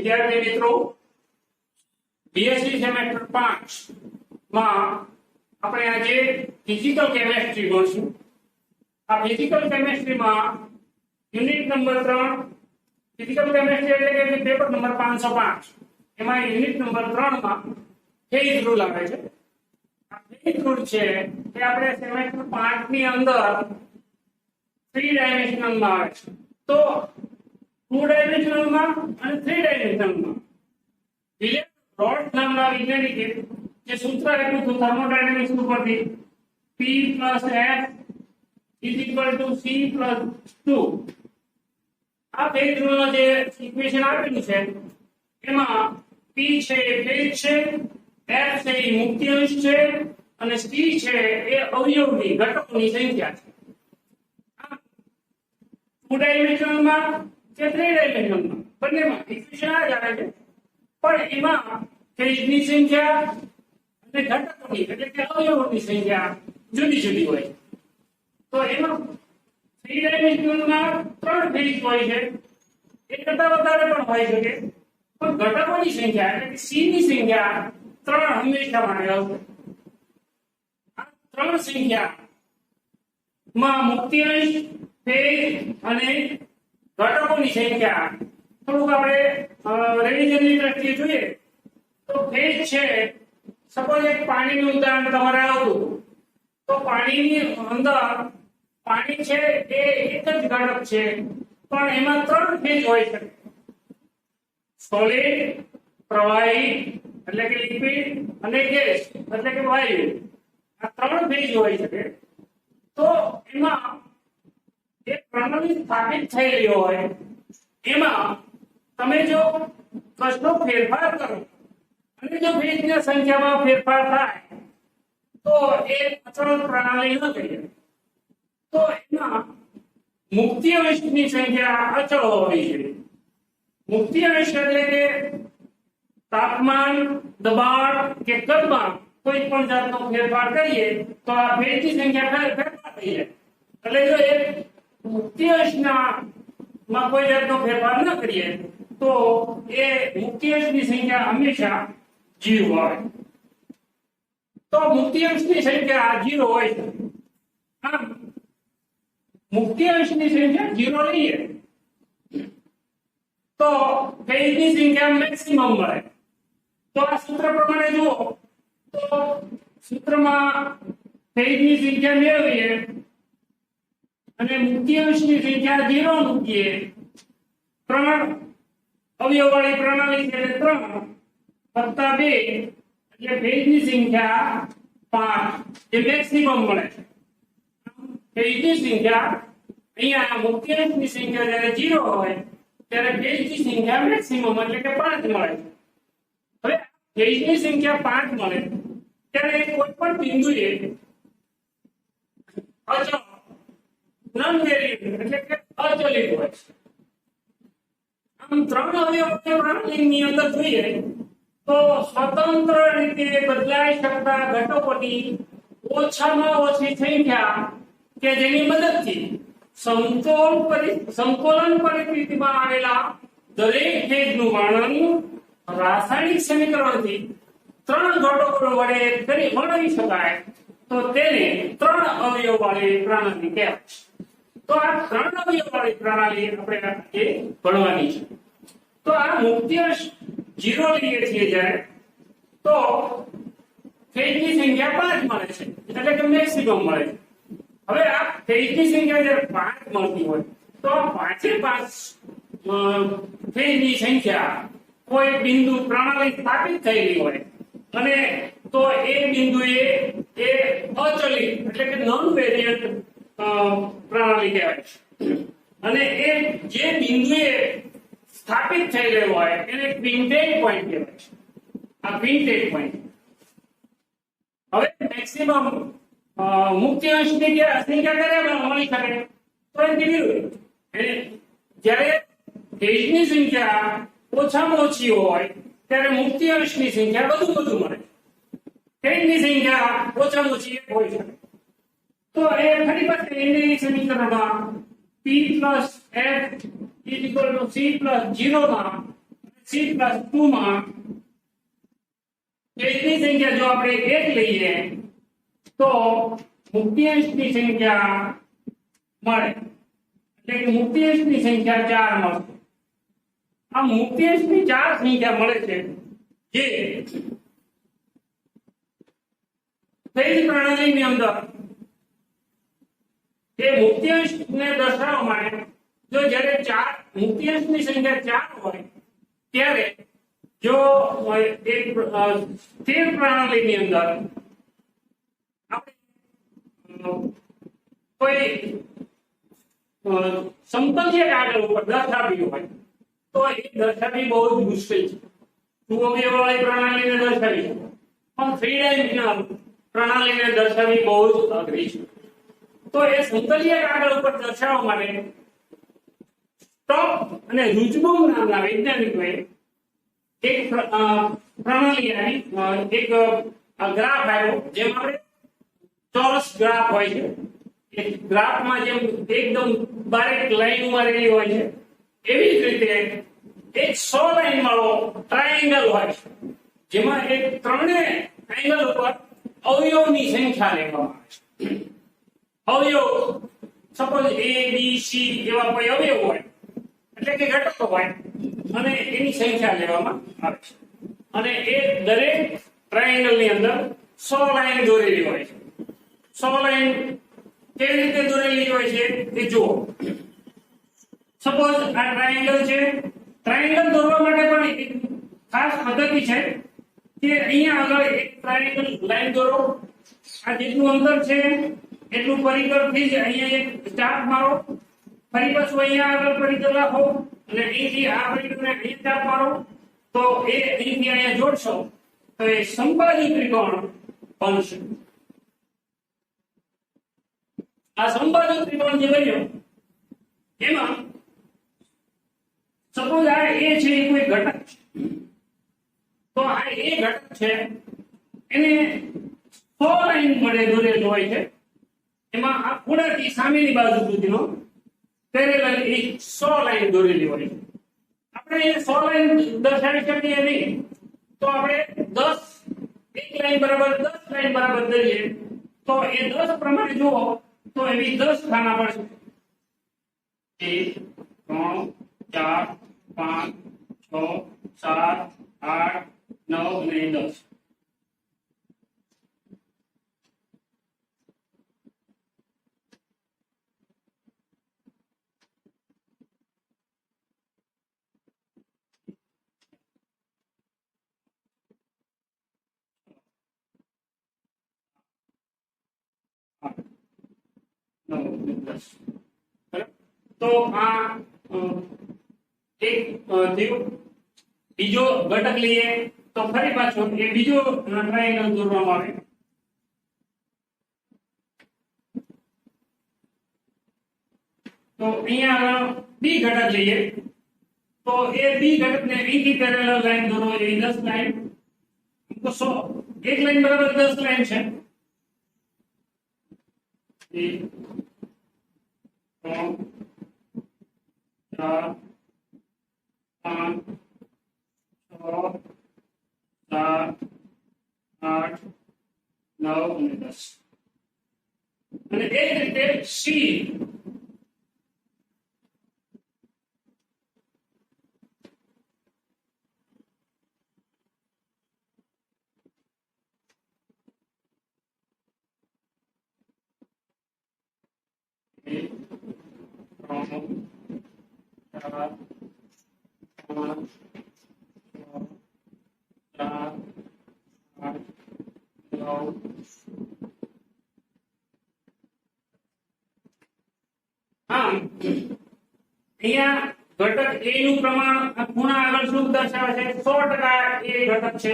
વિદ્યાર્થી મિત્રો BSc semester 5 માં આપણે આજે ફિઝિકલ કેમેસ્ટ્રી ભણશું। આ ફિઝિકલ કેમેસ્ટ્રી માં યુનિટ નંબર 3 ફિઝિકલ કેમેસ્ટ્રી એટલે કે પેપર નંબર 505 એમાં યુનિટ નંબર 3 માં ફેઝ રૂલ આવે છે। આ ફેઝ રૂલ છે એ આપણે સેમેસ્ટર 5 ની અંદર 3 ડાયમેન્શનલ માં આવે છે। તો 2 ડાયમેન્શનલ માં અને 3 ડાયમેન્શનલ માં વિલિયમ રોલ્સ નામના વૈજ્ઞાનિકે જે સૂત્ર આપ્યું હતું થર્મોડાયનેમિક્સ ઉપરથી P + F = C + 2 આ ફેઝ રૂલનો જે ઇક્વેશન આપેલું છે એમાં P છે એ ફેઝ છે, F છે એ મુક્તિ અંશ છે અને C છે એ અવયવની ઘટકોની સંખ્યા છે। 2 ડાયમેન્શનલમાં કે 3 ડાયમેન્શનલમાં બંનેમાં ઇક્વેશન આ જ આવે છે, પણ એમાં ફેઝની સંખ્યા અને ઘટકોની એટલે કે અવયવોની સંખ્યા જુદી જુદી હોય। તો એમાં 3 ડાયમેન્શનલમાં 3 ફેઝ હોય છે, એક કરતા વધારે પણ હોઈ શકે, પણ ઘટકોની સંખ્યા એટલે કે C ની સંખ્યા 3 હંમેશા માટે આવશે। આ 3 સંખ્યામાં મુક્તિ અંશ, ફેઝ અને ઘટકોની સંખ્યા થોડુંક આપણે રિવિઝનની દ્રષ્ટિએ જોઈએ તો ફેઝ છે, સપોઝ એક પાણીનું ઉદાહરણ તમારે આવતું તો પાણીની અંદર પાણી છે એ એક જ ઘટક છે, પણ એમાં 3 ફેઝ હોય છે, સોલિડ, પ્રવાહી એટલે કે લિક્વિડ અને ગેસ એટલે કે વાયુ। આ 3 ફેઝ હોય છે। તો એમાં એક પ્રણાલી સ્થાપિત થઈ રહી હોય એમાં તમે જો કશનો ફેરફાર કરો અને જો ફેઝની સંખ્યામાં ફેરફાર થાય તો એ અચળ પ્રણાલી ન કહેવાય। તો એમાં મુક્તિ અંશની સંખ્યા અચળ હોવી જોઈએ। મુક્તિ અંશ એટલે કે તાપમાન, દબાણ કે કદમાં કોઈ પણ જાતનો ફેરફાર કરીએ તો આ ફેઝની સંખ્યા ફેરફાર થઈ જાય। એટલે જો એ મુક્તિ અંશમાં કોઈ જાતનો ફેરફાર ન કરીએ તો એ મુક્તિ અંશની સંખ્યા હંમેશા 0 હોય। તો મુક્તિ અંશની સંખ્યા 0 હોય છે। આમ મુક્તિ અંશની સંખ્યા 0 લઈએ તો ફેઝની સંખ્યા મેક્સિમમ મળે। તો આ સૂત્ર પ્રમાણે જુઓ તો સૂત્રમાં ફેઝની સંખ્યા મેળવીએ અને મુક્તિ અંશની સંખ્યા 0 મૂકીએ, 3 અવયવવાળી પ્રણાલી છે એટલે 3 + 2 એટલે ફેઝની સંખ્યા 5 જે મેક્સિમમ મળે છે। ફેઝની સંખ્યા અહીંયા મુક્તિ અંશની સંખ્યા જ્યારે 0 હોય ત્યારે ફેઝની સંખ્યા મેક્સિમમ એટલે કે 5 મળે છે। હવે ફેઝની સંખ્યા 5 મળે ત્યારે કોઈ પણ બિંદુએ અચળ નોન વેરિયેબલ એટલે કે અચલિત હોય છે। આમ 3 અવયવોની પ્રણાલીની અંદર જોઈએ તો સ્વતંત્ર રીતે બદલાઈ શકતા ઘટકોની ઓછામાં ઓછી સંખ્યા કે જેની મદદથી સંકોલન પરિસ્થિતિમાં આવેલા દરેક ફેઝનું વર્ણન રાસાયણિક સમીકરણથી 3 ઘટકો વડે વર્ણવી શકાય તો તેને 3 અવયવવાળી પ્રણાલી કહેવાય છે। તો આ 3 અવયવવાળી પ્રણાલી આપણે આજે ભણવાની છે। તો આ મુક્તિ અંશ 0 લઈએ છીએ જ્યારે તો ફેઝની સંખ્યા 5 મળે છે એટલે કે મેક્સિમમ મળે છે। હવે આ ફેઝની સંખ્યા જ્યારે 5 મળતી હોય તો આ 5 ફેઝની સંખ્યા કોઈ બિંદુ પ્રણાલી સ્થાપિત થયેલી હોય અને તો એ બિંદુએ એ અચલિત એટલે કે નોન વેરિયન્ટ પ્રણાલી કહેવાય છે। અને એ જે બિંદુએ સ્થાપિત થયેલો હોય એને ક્વિન્ટેજ પોઈન્ટ કહેવાય છે। આ ક્વિન્ટેજ પોઈન્ટ હવે મેક્સિમમ મુક્તિ અંશની જે સંખ્યા કરે મળી શકે તો એની વિરુદ્ધ જ્યારે ફેઝની સંખ્યા ઓછામાં ઓછી હોય ત્યારે મુક્તિ અંશની સંખ્યા વધુ મળે। ફેઝની સંખ્યા ઓછામાં ઓછી હોઈ શકે તો એ ફરી પાછું એની સમીકરણમાં P + F = C + 0 માં C+2 માં પેજની સંખ્યા જો આપણે 1 લઈએ તો મુક્તાંશની સંખ્યા મળે, એટલે કે મુક્તાંશની સંખ્યા 4 મળશે. આ મુક્તાંશની 4 સંખ્યા મળે છે જે પેજ પ્રણાલીની અંદર એ મુક્તાંશને દર્શાવવા માટે જો જ્યારે 4 મુક્તાંશની સંખ્યા 4 હોય ત્યારે જો એક સ્થિર પ્રણાલીની અંદર આપણે કોઈ સમતલીય કાગળ ઉપર દર્શાવ્યું હોય તો એ દર્શાવવી બહુ જ મુશ્કેલ છે. સુઅવયવવાળી પ્રણાલીને દર્શાવી શકો પણ 3 ડાયમેન્શનલ પ્રણાલીને દર્શાવવી બહુ જ અઘરી છે. તો એ સમતલીય કાગળ ઉપર દર્શાવવા માટે સ્ટોક અને રુચબુમ નામના વૈજ્ઞાનિકોએ એક પ્રણાલી આવી, એક ગ્રાફ આવ્યો જેમાં આપણે ચોરસ ગ્રાફ હોય છે. એક ગ્રાફમાં જેમ એકદમ બારીક લાઈન મારેલી હોય છે એવી જ રીતે એક 100 લાઈન વાળો ટ્રાયેંગલ હોય છે જેમાં એક ત્રણેય એંગલ ઉપર અવયવની સંખ્યા લેવામાં આવે છે. અવયવ સપોઝ A B C એવા કોઈ અવયવ હોય એટલે કે ઘટકો હોય અને એની સંખ્યા લેવામાં આવે છે અને એ દરેક ટ્રાયેંગલ ની અંદર 100 લાઈન દોરેલી હોય છે. 100 લાઈન કેવી રીતે દોરેલી હોય છે એ જુઓ. સપોઝ આ ટ્રાયેંગલ છે, ટ્રાયેંગલ દોરવા માટે પણ એક ખાસ પદ્ધતિ છે કે અહીંયા આગળ એક ટ્રાયેંગલ લાઈન દોરો, આ જેટલું અંતર છે એટલું પરિકરથી જ અહીંયા એક ચાપ મારો, ફરી પાછું અહીંયા આગળ પરિકર રાખો અને અહીંથી આ પરિકરને અહીં ચાપ મારો તો એ અહીંથી અહીંયા જોડશો તો એ સમબાજુ ત્રિકોણ બનશે. આ સમબાજુ ત્રિકોણ જે બન્યો એમાં સપોઝ આ એ છે એ કોઈ ઘટક છે તો આ એ ઘટક છે એને 100 લાઈન વડે દોરેલું હોય છે. એમાં આ ખૂણાથી સામેની બાજુ સુધીનો પેરેલલ એ 100 લાઈન દોરેલી હોય છે. આપણે એ 100 લાઈન દર્શાવી શકીએ નહીં તો આપણે 10 એક લાઈન બરાબર 10 લાઈન બરાબર દોરીએ તો એ 10 પ્રમાણે જુઓ તો એવી 10 ખાના પડશે. 1 3 4 5 6 7 8 9 અને 10. તો આ એક થયું. બીજો ઘટક લઈએ તો ફરી પાછો એ બીજો ટ્રાયેંગલ દોરવામાં આવે. તો અહીંયા બી ઘટક લઈએ તો એ બી ઘટકને અહીંથી પેરેલલ લાઈન દોરો એ 10 લાઈન તો 100 એક લાઈન બરાબર 10 લાઈન છે. 1 3 4 5 6 7 8 9 અને 10 અને એ જ રીતે સી અહીંયા ઘટક A નું પ્રમાણ ખૂણા આગળ શું દર્શાવે છે 100% એ ઘટક છે.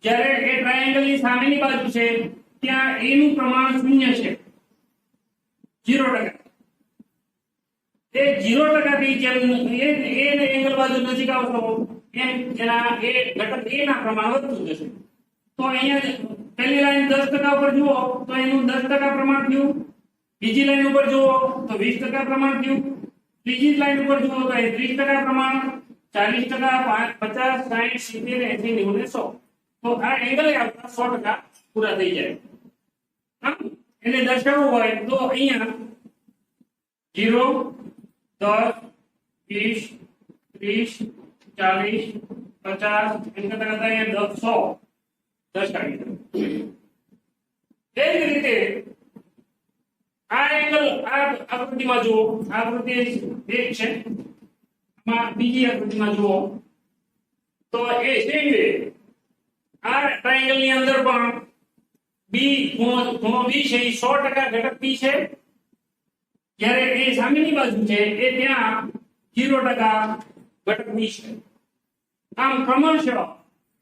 જ્યારે એ ટ્રાયેંગલ ની સામેની બાજુ છે ત્યાં A નું પ્રમાણ 0 છે, 0%. એ 0% થી જેમ એ એંગલ બાજુ નજીક આવશો એમ એના એ ઘટક A ના પ્રમાણ વધતું જશે. તો અહીંયા પહેલી લાઈન 10% ઉપર જુઓ તો એનું 10% પ્રમાણ થયું, બીજી લાઈન ઉપર જુઓ તો 20% પ્રમાણ થયું, ત્રીજી લાઈન ઉપર જુઓ તો 30% પ્રમાણ, 40%, 50, 60, 70, 80, 90, 100. તો આ એંગલ આપણા 100% પૂરા થઈ જાય. આમ એને દર્શાવવું હોય તો અહીંયા 0, 10, 20, 30, 40, 50 એમ કરતા કરતા અહીંયા 100 દર્શાવી દો. એ જ રીતે આ એંગલ આ આકૃતિમાં જુઓ, આ આકૃતિ એક છે, આમાં બીજી આકૃતિમાં જુઓ તો એ સેમ વે આ ટ્રાયેંગલ ની અંદર પણ બી ખૂણો બી છે એ 100% ઘટક બી છે, જ્યારે એ સામેની બાજુ છે એ ત્યાં 0% ઘટક બી છે. આમ ક્રમશઃ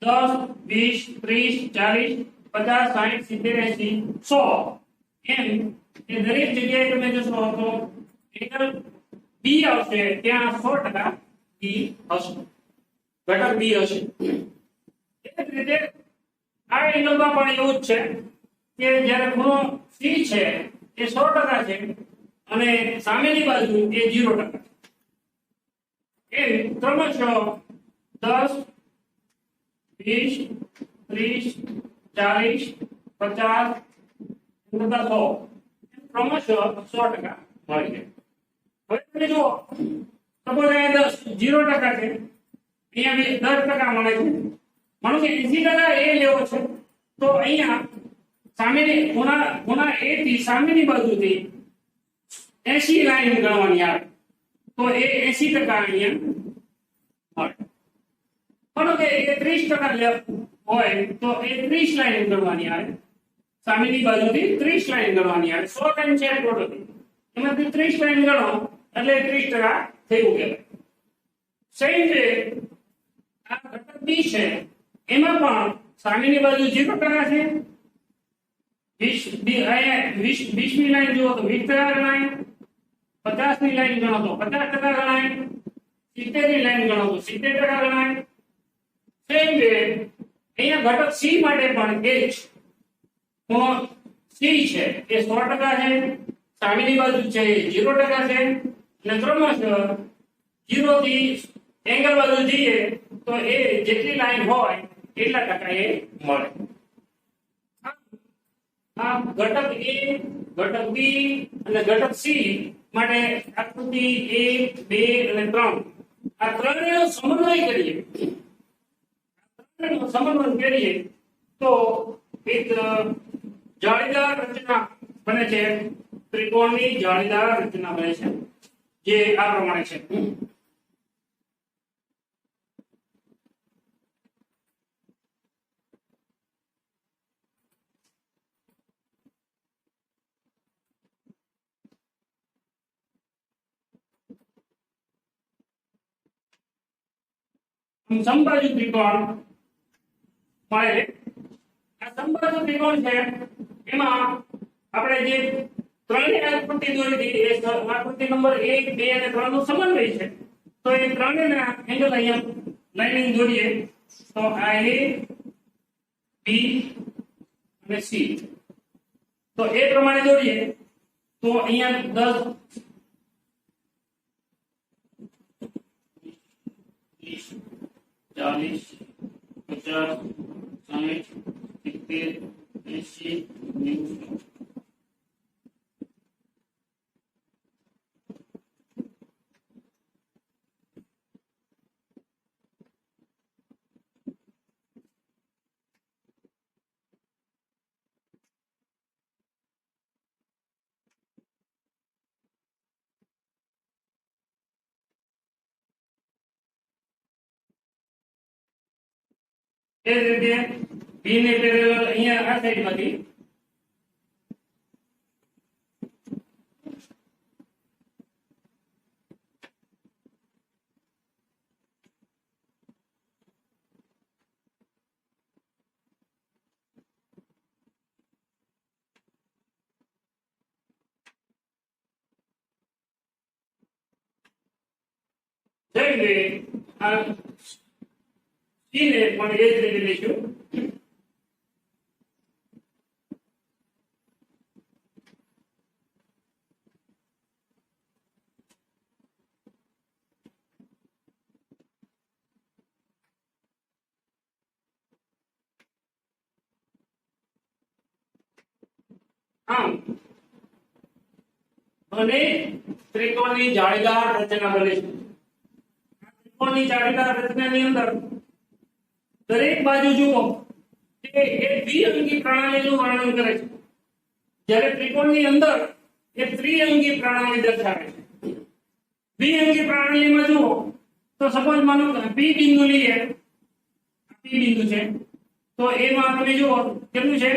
10, 20, 30, 40, 50, 60, 70, 80, 100 એમ એ દરેક જગ્યાએ તમે જોશો તો એંગલ બી આવશે ત્યાં 100% બી હશે, ઘટક બી હશે. એ જ રીતે આ એંગલમાં પણ એવું જ છે કે જ્યારે ખૂણો સી છે એ 100% છે અને સામેની બાજુ એ 0%. એમ ક્રમશઃ 10, 20, 30, 40, 50 તથા 100 ક્રમશઃ 100% મળી જાય. હવે તમે જુઓ સપોઝ અહીંયા 0% છે, અહીંયા 10% મળે છે, માનો કે 80% એ લેવો છે તો અહીંયા સામેની ખૂણા એ થી સામેની બાજુથી 80 લાઈન ગણવાની આવે તો એ 80% અહીંયા મળે. માનો કે 30% હોય તો એ 30 લાઈન ગણવાની આવે, સામેની બાજુથી 30 લાઈન ગણવાની આવે. 100 લાઈન છે ટોટલ, એમાંથી 30 લાઈન ગણો એટલે 30% થયું કહેવાય. સેમ વે આ ઘટક બી છે એમાં પણ સામેની બાજુ 0% છે, 20ની લાઈન જુઓ તો 20% ગણાય, 50 ની લાઈન ગણો તો 50% ગણાય, 70 ની લાઈન ગણો તો 70% ગણાય. સેમ વે અહીંયા ઘટક સી માટે પણ એ જ ખૂણો સી છે એ 100% છે, સામેની બાજુ છે એ 0% છે અને ક્રમશઃ 0 થી એંગલ બાજુ જઈએ તો એ જેટલી લાઈન હોય એટલા ટકા એ મળે. આ ઘટક એ, ઘટક બી અને ઘટક સી માટે આકૃતિ 1, 2 અને 3 આ ત્રણેયનો સમન્વય કરીએ, તો એક જાળીદાર રચના બને છે, ત્રિકોણની જાળીદાર રચના બને છે જે આ પ્રમાણે છે. સમબાજુ ત્રિકોણ મળે. આ સમબાજુ ત્રિકોણ છે એમાં આપણે જે ત્રણેય આકૃતિ દોરી હતી એ આકૃતિ નંબર 1, 2 અને 3 નો સમન્વય છે. તો એ ત્રણેયના એંગલ અહીંયા લાઈનિંગ દોરીએ તો આ એ, બી અને સી. તો એ પ્રમાણે દોરીએ તો અહીંયા 10, 40, 50, 60, 70, 80, 90. એ જ રીતે બી ને પેરેલલ અહીંયા આ સાઈડમાંથી જઈને આ સી ને પણ એ જ રીતે લઈશું. આમ અને ત્રિકોણની જાળીદાર રચના બને છે. ત્રિકોણની જાળીદાર રચનાની અંદર દરેક બાજુ જુઓ કે એ દ્વિઅંગી પ્રણાલીનું વર્ણન કરે છે, જ્યારે ત્રિકોણની અંદર એ ત્રિઅંગી પ્રણાલી દર્શાવે છે. દ્વિઅંગી પ્રણાલીમાં જુઓ તો સપોઝ માનો પી બિંદુ લઈએ, પી બિંદુ છે તો એમાં તમે જુઓ કેટલું છે,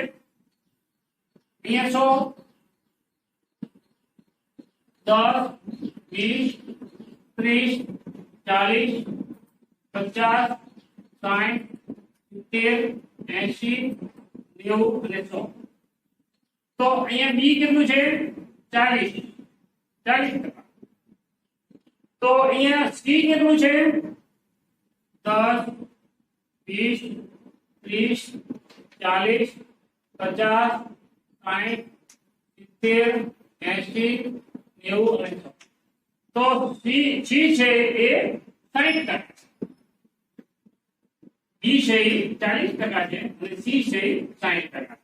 અહીંયા 100, 10, 20, 30, 40, 50, 60, 70, 80, 90 અને 100. તો અહીંયા બી કેટલું છે, 40%. તો અહીંયા સી કેટલું છે, 10, 20, 30, 40, 50, 60, 70, 80, 90 અને 100. તો સી છે એ 60%, બી છે એ 40% છે અને સી છે એ 60%.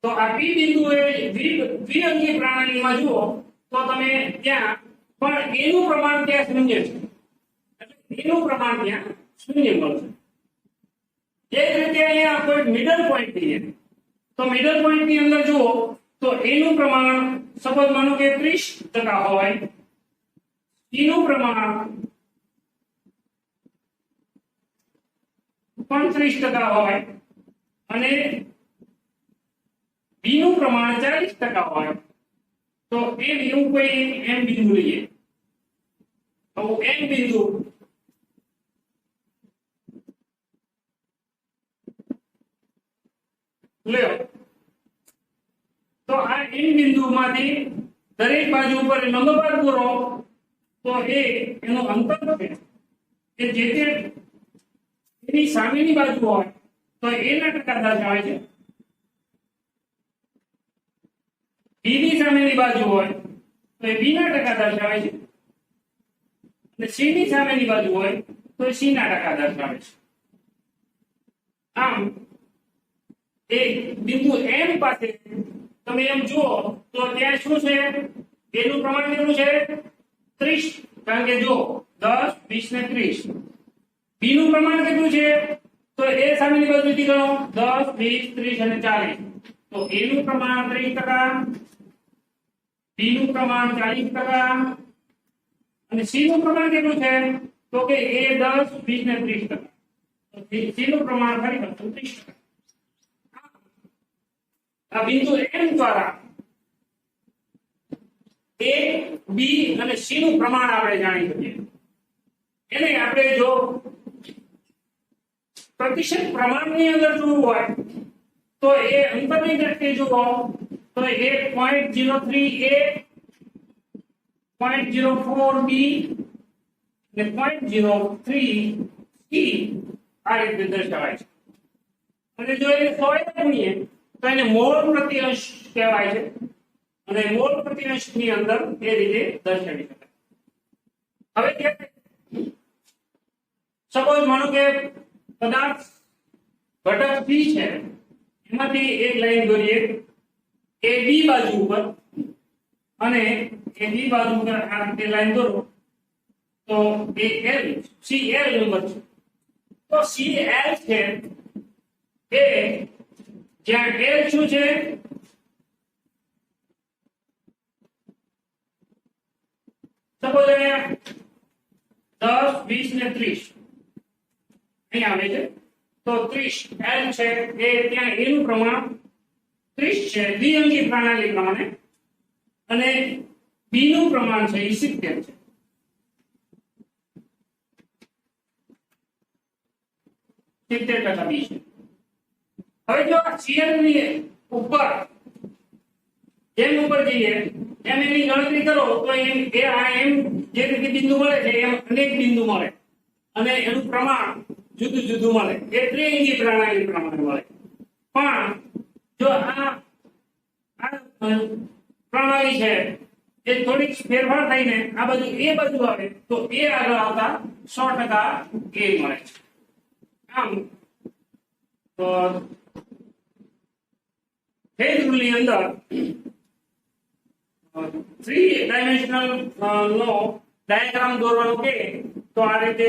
તો આ પી બિંદુ એ દ્વિઅંગી પ્રણાલીમાં જુઓ તો તમે ત્યાં પણ એનું પ્રમાણ ત્યાં શૂન્ય છે, એટલે એનું પ્રમાણ ત્યાં શૂન્ય મળશે. એ જ રીતે અહીંયા કોઈ મિડલ પોઈન્ટ લઈએ તો મિડલ પોઈન્ટ ની અંદર જુઓ તો એનું પ્રમાણ સપોઝ માનો કે 30% હોય, એનું પ્રમાણ પણ 30% હોય અને બી નું પ્રમાણ 40% હોય. તો એવું કોઈ એમ બિંદુ લઈએ તો એમ બિંદુ લ્યો તો આ એમ બિંદુમાંથી દરેક બાજુ ઉપર લંબપાત પૂરો તો એનું અંતર છે કે જે એની સામેની બાજુ હોય તો એના ટકા દર્શાવે છે, બી ની સામેની બાજુ હોય તો એ બી ના ટકા દર્શાવે છે અને સી ની સામેની બાજુ હોય તો સી ના ટકા દર્શાવે છે. આમ એ બિંદુ એમ પાસે તમે એમ જુઓ તો ત્યાં શું છે, એનું પ્રમાણ કેટલું છે, 30, કારણ કે જો 10, 20 ને 30. બી નું પ્રમાણ કેટલું છે તો એ સામેની બાજુથી ગણો 10, 20, 30 અને 40. તો એનું પ્રમાણ 30%, બી નું પ્રમાણ 40% અને સી નું પ્રમાણ કેટલું છે તો કે એ 10, 20 ને 30%. તો સી નું પ્રમાણ ખરેખર 30%. આ બિંદુ એમ દ્વારા એ બી અને સી નું પ્રમાણ આપણે જાણી શકીએ. એને આપણે જો પ્રતિશત પ્રમાણની અંદર જોવું હોય તો એ અંતરની દ્રષ્ટિએ જુઓ તો એ 0.03 એ 0.04 બી અને 0.03 સી આ રીતે દર્શાવાય છે. અને જો એ 100 ગુણીએ તો એને મોલ પ્રતિ અંશ કહેવાય છે અને મોલ પ્રતિ અંશની અંદર એ રીતે દર્શાવી શકાય. હવે સપોઝ માનો કે પદાર્થ ઘટક પી છે, એમાંથી એક લાઈન દોરીએ એ બી બાજુ ઉપર અને એ બી બાજુ ઉપર આ રીતે લાઈન દોરો તો એ એલ સી એલ નંબર છે. તો સી એલ છે એ જ્યાં એલ શું છે, સપોઝ 10, 20 ને 30 અહીં આવે છે તો 30 એલ છે એ ત્યાં એનું પ્રમાણ 30 છે દ્વિઅંગી પ્રણાલી પ્રમાણે અને બી નું પ્રમાણ છે એ 70 છે. 70% બી છે. હવે જો આ સીએલ ની ઉપર જેમ ઉપર જઈએ એમ એની ગણતરી કરો તો એમ એ આ એમ જે રીતે બિંદુ મળે છે એમ અનેક બિંદુ મળે અને એનું પ્રમાણ જુદું જુદું મળે. એ ત્રિઅંગી પ્રણાલી પ્રમાણે મળે. પણ જો આ પ્રણાલી છે એ થોડીક ફેરફાર થઈને આ બાજુ એ બાજુ આવે તો એ આગળ આવતા 100% એ મળે છે. આમ તો મોડ્યુલની અંદર 3 ડાયમેન્શનલ નો ડાયાગ્રામ દોરવાનો કે તો આ રીતે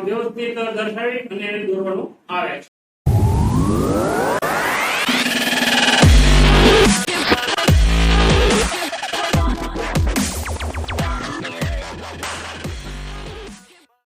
વ્યવસ્થિત દર્શાવી અને એને દોરવાનું આવે છે.